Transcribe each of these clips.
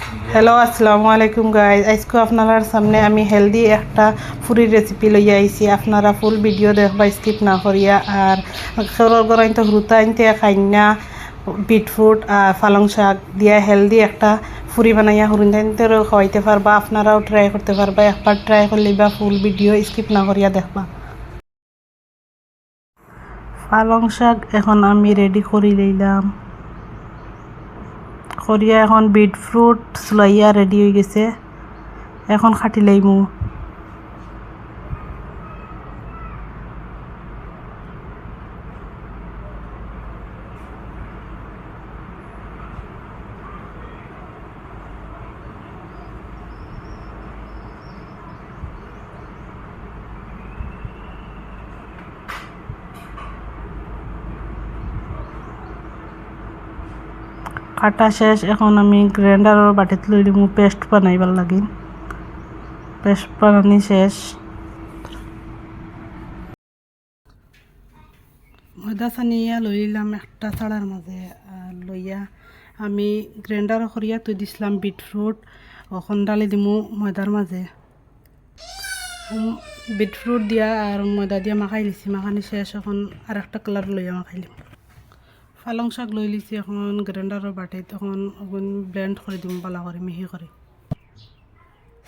Hello আসসালামু আলাইকুম guys, আজকে আপনার সামনে আমি হেলদি একটা ফুরির রেসিপি লইয়া আইছি। আপনারা ফুল ভিডিও দেখবা, স্কিপ না করিয়া। আর খেরর গরম তো হুরুতা আনতে খাইনা বিটরুট আর পালং শাক দিয়া হেলদি একটা ফুরি বানাইয়া হুরুতাইনতেও খাওয়াইতে পারবা। আপনারাও ট্রাই করতে পারবা, একবার ট্রাই করলে বা ফুল ভিডিও স্কিপ না করিয়া দেখবা। পালং শাক এখন আমি রেডি করে লইলাম করিয়া, এখন বিটরুট লইয়া রেডি হয়ে গেছে, এখন খাটি লাইমু। কাটা শেষ, এখন আমি গ্রাইন্ডারের বাটিত লই লিমু পেস্ট বানাইবার লাগিন। পেস্ট বানানি শেষ, ময়দা সানিয়া লইলাম একটা ছাড়ার মাঝে। আর লইয়া আমি গ্রাইন্ডার করিয়া তুই দিছিলাম বিটরুট, এখন ডালি দিমু ময়দার মাঝে। বিটরুট দিয়া আর ময়দা দিয়া মাখাই লিছি, মাখানি শেষ, এখন আর একটা কালার লইয়া মাখাইলিম। পালং শাক লই লিছি, এখন গ্রাইন্ডারের বাটিত এখন ব্লেন্ড করে দিম বালা করে, মিহি করে।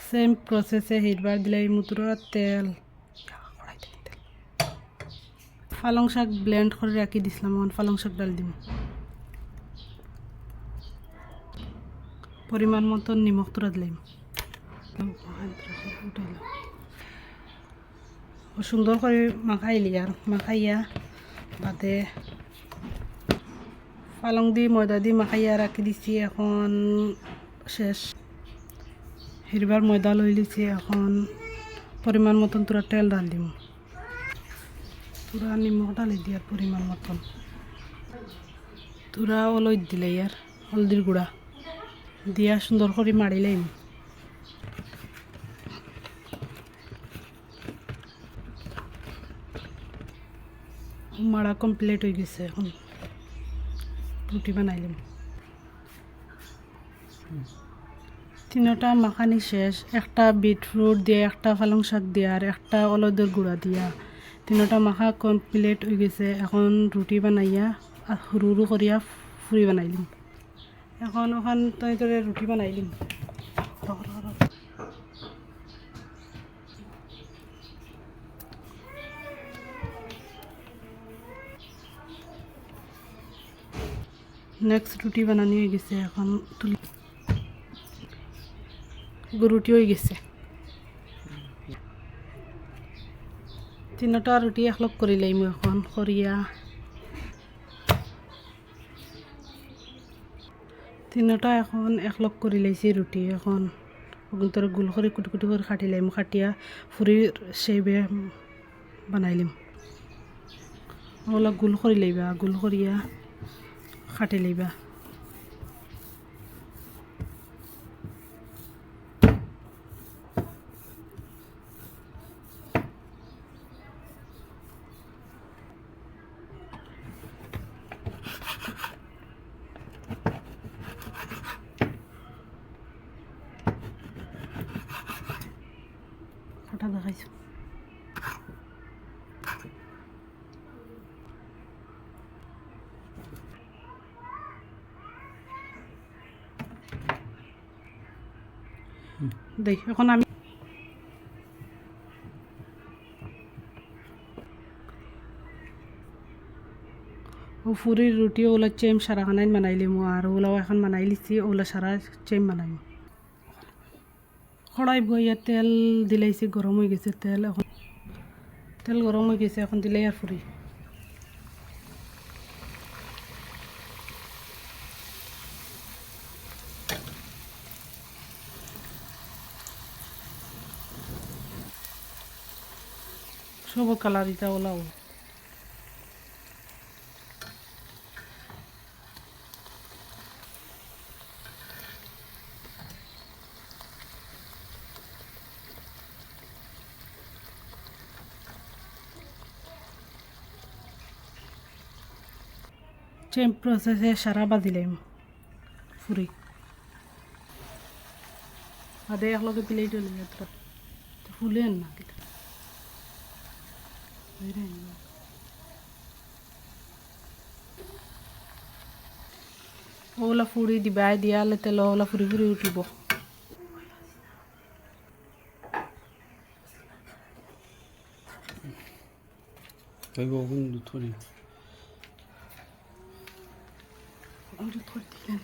সেম প্রসেসে হিটবার দিলাই মুতুরার তেল, পালং শাক ব্লেন্ড করে রাখি দিছিলাম, এখন পালং শাক ডাল দিম। পরিমাণ মতন নিমখ তুরা দিলাম। সুন্দর করে মাখাইলি, আর মাখাইয়া বাদে পালং দি ময়দা দি মাখাইয়া রাখি দিছি, এখন শেষ। হিরবার ময়দা লই লিছি, এখন পরিমাণ মতন তোরা তেল ডাল দিম, তোরা নিমখ ডালি দিয়ার পরিমাণ মতন, তোরা অলই দিলে আর হলদির গুঁড়া দিয়া সুন্দর করে মাড়িলাম। মাড়া কমপ্লিট হয়ে গেছে, এখন রুটি বানাইলাম। তিনটা মাখানি শেষ, একটা বিটরুট দিয়া, একটা পালং শাক দিয়া, আর একটা অলদের গুঁড়া দিয়া তিনটা মাখা কমপ্লিট হয়ে গেছে। এখন রুটি বানাইয়া সরু সরু করিয়া ফুরি বানাইলিম। এখন ওখান তাই তোরে রুটি বানাইলিম। নেক্সট রুটি বানানি হয়ে গেছে, এখন তুলি রুটি হয়ে গেছে। তিনটা রুটি একলগ করে লাইম, এখন করিয়া তিনটা এখন একলগ করে লাইছি রুটি। এখন তোর গোল করে কুটি কুটি করে খাটি লাইম, খাটিয়া ফুরির শেপে বানাইলিম। ওগুলা গোল করে লইবা, গোল করিয়া খাটি লইবা। খাটা দেখাইছো, দেখ। এখন আমি ফুরির রুটি ওলা চেম সারা খানাই বানাইলিম, আর ওলাও এখন বানাই লিছি, ওলা সারা চেম বানাইম। কড়াই বইয়া তেল দিলাইছি, গরম হয়ে গেছে তেল, এখন তেল গরম হয়ে গেছে, এখন দিলাই আর ফুরি। সব কালার ইটা ওলাও। সেম প্রসেসে সারা বাজিলাম ফুরি। আদে একলগে প্লেট হলে যাত্রা ফুলেন না কিতা ওগুলা ফুড়ি দিবাই দিয়ালে তেল ওগুলা ফুরি ফুরি উঠিব Pega algum doutor aí. দিলেন